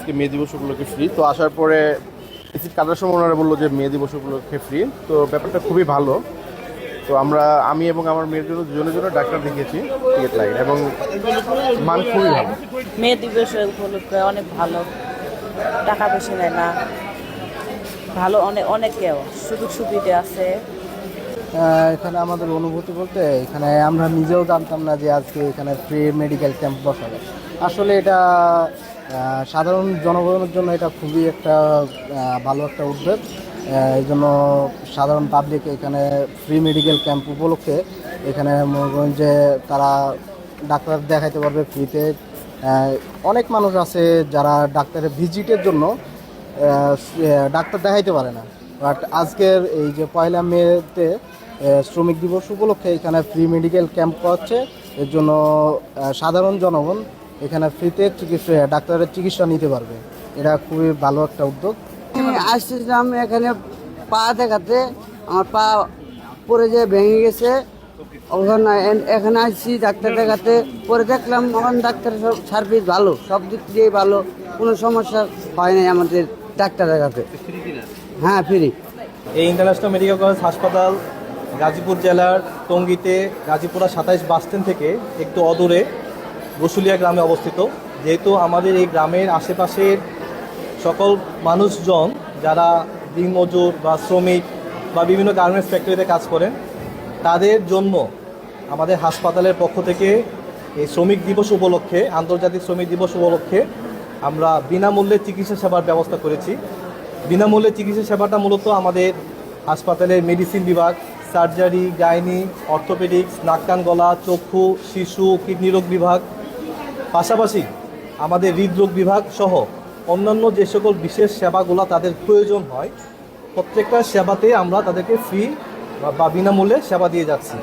আজকে মে দিবস উপলক্ষে ফ্রি। তো আসার পরে টিকিট কাটার সময় ওনারা বললো যে মে দিবস উপলক্ষে ফ্রি। তো ব্যাপারটা খুবই ভালো। তো আমি এবং আমার মেয়ের জন্য দুজনের জন্য ডাক্তার দেখিয়েছি টিকিট লাইন, এবং মান খুবই ভালো। মে দিবসের উপলক্ষে অনেক ভালো, টাকা বেশি নেয় না, ভালো অনেকেও সুযোগ সুবিধা আছে। এখানে আমাদের অনুভূতি বলতে, এখানে আমরা নিজেও জানতাম না যে আজকে এখানে ফ্রি মেডিকেল ক্যাম্প বসাবে। আসলে এটা সাধারণ জনগণের জন্য এটা খুবই একটা ভালো একটা উদ্যোগ। এই জন্য সাধারণ পাবলিক এখানে ফ্রি মেডিকেল ক্যাম্প উপলক্ষে এখানে মনে করেন যে তারা ডাক্তার দেখাইতে পারবে ফ্রিতে। অনেক মানুষ আছে যারা ডাক্তারের ভিজিটের জন্য ডাক্তার দেখাইতে পারে না, বাট আজকের এই যে 1 মেতে শ্রমিক দিবস উপলক্ষে এখানে ফ্রি মেডিকেল ক্যাম্প হচ্ছে। এর জন্য সাধারণ জনগণ এখানে ফ্রিতে ডাক্তারের চিকিৎসা নিতে পারবে। এটা খুবই ভালো একটা উদ্যোগ। আমি আসছিলাম এখানে পা দেখাতে, আমার পা পরে যে ভেঙে গেছে, ওখানে এখানে আসছি ডাক্তার দেখাতে। পরে দেখলাম ওখানে ডাক্তারের সব সার্ভিস ভালো, সব দিক দিয়ে ভালো, কোনো সমস্যা হয় নাই আমাদের ডাক্তার দেখাতে। হ্যাঁ, ফ্রি। এই ইন্টারন্যাশনাল মেডিকেল কলেজ হাসপাতাল গাজীপুর জেলার টঙ্গীতে গাজীপুরা 27 বাসস্ট্যান্ড থেকে একটু অদূরে রসুলিয়া গ্রামে অবস্থিত। যেহেতু আমাদের এই গ্রামের আশেপাশের সকল মানুষজন যারা দিনমজুর বা শ্রমিক বা বিভিন্ন গার্মেন্টস ফ্যাক্টরিতে কাজ করেন, তাদের জন্য আমাদের হাসপাতালের পক্ষ থেকে এই শ্রমিক দিবস উপলক্ষে, আন্তর্জাতিক শ্রমিক দিবস উপলক্ষে আমরা বিনামূল্যে চিকিৎসা সেবার ব্যবস্থা করেছি। বিনামূল্যে চিকিৎসা সেবাটা মূলত আমাদের হাসপাতালের মেডিসিন বিভাগ, সার্জারি, গাইনি, অর্থোপেডিক্স, নাক কান গলা, চক্ষু, শিশু, কিডনি রোগ বিভাগ, পাশাপাশি আমাদের হৃদরোগ বিভাগ সহ অন্যান্য যে সকল বিশেষ সেবাগুলো তাদের প্রয়োজন হয়, প্রত্যেকটা সেবাতে আমরা তাদেরকে ফ্রি বা বিনামূল্যে সেবা দিয়ে যাচ্ছি।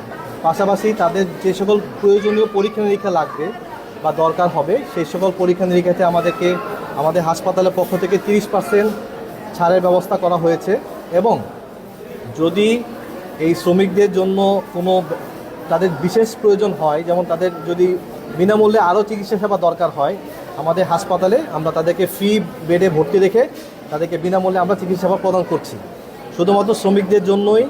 পাশাপাশি তাদের যে সকল প্রয়োজনীয় পরীক্ষা নিরীক্ষা লাগবে বা দরকার হবে, সেই সকল পরীক্ষা নিরীক্ষাতে আমাদের হাসপাতালের পক্ষ থেকে 30% ছাড়ের ব্যবস্থা করা হয়েছে। এবং যদি এই শ্রমিকদের জন্য কোনো তাদের বিশেষ প্রয়োজন হয়, যেমন তাদের যদি বিনামূল্যে আরও চিকিৎসা সেবা দরকার হয়, আমাদের হাসপাতালে আমরা তাদেরকে ফ্রি বেডে ভর্তি রেখে তাদেরকে বিনামূল্যে আমরা চিকিৎসা সেবা প্রদান করছি, শুধুমাত্র শ্রমিকদের জন্যই।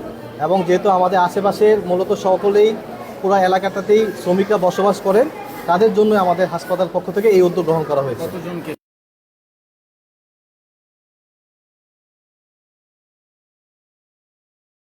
এবং যেহেতু আমাদের আশেপাশের মূলত সকলেই পুরো এলাকাটাতেই শ্রমিকরা বসবাস করেন, তাদের জন্য আমাদের হাসপাতাল পক্ষ থেকে এই উদ্যোগ গ্রহণ করা হয়েছে।